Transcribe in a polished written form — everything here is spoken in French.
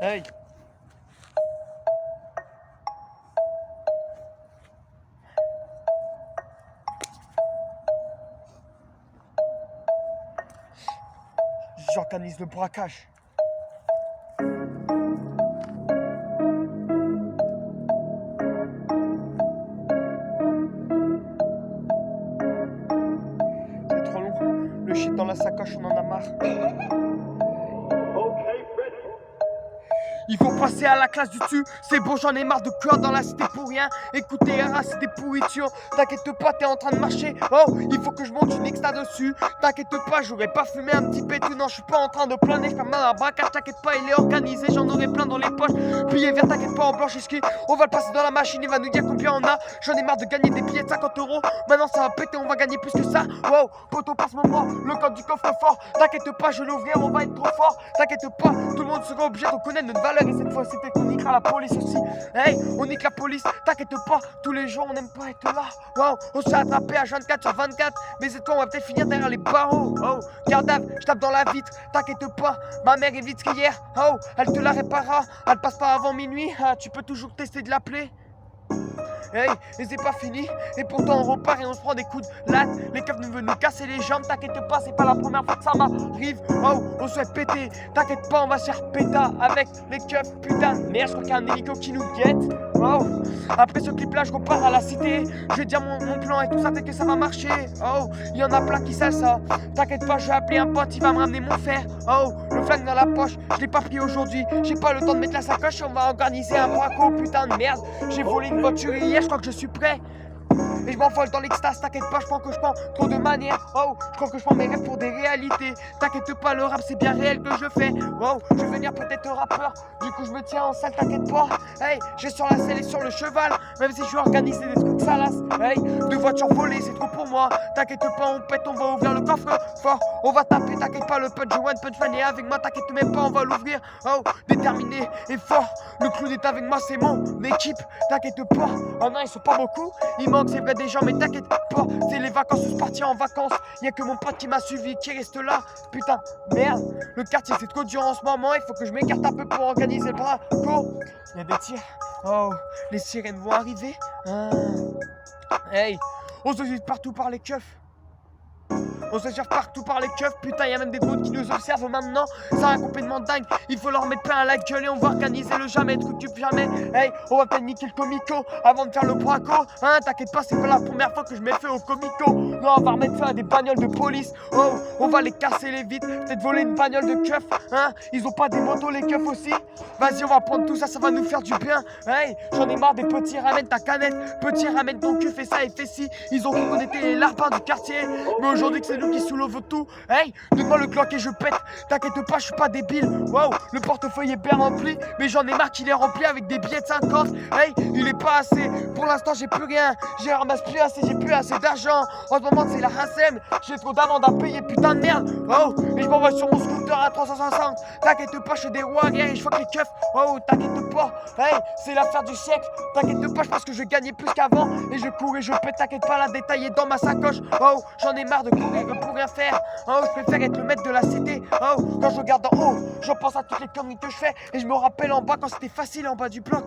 Hey. J'organise le braquage. C'est trop long. Le shit dans la sacoche, on en a marre. Il faut passer à la classe du dessus. C'est bon, j'en ai marre de cœur dans la cité pour rien. Écoutez, c'est des pourritures. T'inquiète pas, t'es en train de marcher. Oh, il faut que je monte une extra dessus. T'inquiète pas, j'aurais pas fumé un petit pétou. Non, je suis pas en train de planer. Je fais mal à la braquage. T'inquiète pas, il est organisé. J'en aurai plein dans les poches. Billets verts, t'inquiète pas, en blanche ski. On va le passer dans la machine. Il va nous dire combien on a. J'en ai marre de gagner des billets de 50 €. Maintenant, ça va péter. On va gagner plus que ça. Wow, poto, passe-moi le code du coffre-fort. T'inquiète pas, je vais l'ouvrir. On va être trop fort. T'inquiète pas, tout le monde sera obligé de connaître notre valeur. Et cette fois, c'était qu'on niquera la police aussi. Hey, on nique la police, t'inquiète pas, tous les jours on n'aime pas être là. Wow, on se fait attraper à 24 sur 24. Mais cette fois, on va peut-être finir derrière les barreaux. Oh, Gardave, je tape dans la vitre, t'inquiète pas, ma mère est vitrière. Oh, elle te la réparera, elle passe pas avant minuit. Ah, tu peux toujours tester de l'appeler. Hey, et c'est pas fini, et pourtant on repart et on se prend des coups de latte. Les keufs nous veulent nous casser les jambes, t'inquiète pas, c'est pas la première fois que ça m'arrive. Oh, on se fait péter, t'inquiète pas, on va se faire péta avec les keufs. Putain, merde, je crois qu'il y a un hélico qui nous guette. Oh, après ce clip là, je repars à la cité. Je vais dire mon plan et tout ça, peut-être que ça va marcher. Oh, il y en a plein qui savent ça. T'inquiète pas, je vais appeler un pote, il va me ramener mon fer. Oh, le flingue dans la poche, je l'ai pas pris aujourd'hui. J'ai pas le temps de mettre la sacoche, on va organiser un braco. Putain de merde, j'ai volé une voiture hier, je crois que je suis prêt. Et je m'envole dans l'extase, t'inquiète pas, je prends trop de manières. Oh, je crois que je prends mes rêves pour des réalités. T'inquiète pas, le rap c'est bien réel que je fais. Wow, je vais venir peut-être rappeur. Du coup je me tiens en salle, t'inquiète pas. Hey, j'ai sur la selle et sur le cheval. Même si je suis organisé des trucs salaces. Hey, 2 voitures volées, c'est trop pour moi. T'inquiète pas, on pète, on va ouvrir le coffre fort. On va taper, t'inquiète pas, le punch one punch man est avec moi. T'inquiète même pas, on va l'ouvrir. Oh, déterminé et fort. Le clown est avec moi, c'est mon équipe. T'inquiète pas. Oh non, ils sont pas beaucoup. Il manque, c'est vrai, des gens, mais t'inquiète pas, c'est les vacances, on se partit en vacances. Y'a que mon pote qui m'a suivi, qui reste là. Putain, merde, le quartier c'est trop dur en ce moment. Il faut que je m'écarte un peu pour organiser le braco. Y'a des tirs. Oh, les sirènes vont arriver. Hey, on se suit partout par les keufs. On se cherche partout par les keufs, putain, y'a même des drones qui nous observent maintenant. Ça va complètement dingue, il faut leur mettre plein à la gueule et on va organiser le jamais, truc du jamais. Hey, on va peut-être niquer le comico avant de faire le braco. Hein, t'inquiète pas, c'est pas la première fois que je mets feu au comico. Non, on va remettre feu à des bagnoles de police. Oh, on va les casser les vitres, peut-être voler une bagnole de keufs. Hein, ils ont pas des motos les keufs aussi. Vas-y, on va prendre tout ça, ça va nous faire du bien. Hey, j'en ai marre des petits, ramène ta canette. Petit, ramène ton cul, fais ça et fais ci. Ils ont cru qu'on était les larpins du quartier. Mais aujourd'hui que c'est nous qui soulève tout. Hey, donne-moi le clock et je pète. T'inquiète pas, je suis pas débile. Wow, le portefeuille est bien rempli. Mais j'en ai marre qu'il est rempli avec des billets de 50. Hey, il est pas assez. Pour l'instant, j'ai plus rien. J'ai ramasse plus assez, j'ai plus assez d'argent. En ce moment, c'est la rincème. J'ai trop d'amendes à payer, putain de merde. Oh, et je m'envoie sur mon scooter à 360. T'inquiète pas, je fais des rois guerre et je fuck les keufs. Oh, t'inquiète pas. Hey, c'est l'affaire du siècle. T'inquiète pas, je pense que je vais gagner plus qu'avant. Et je cours et je pète, t'inquiète pas, la détail est dans ma sacoche. Oh, j'en ai marre de courir pour rien faire. Oh, je préfère être le maître de la cité. Oh, quand je regarde en haut, je pense à toutes les conneries que je fais. Et je me rappelle en bas quand c'était facile en bas du bloc.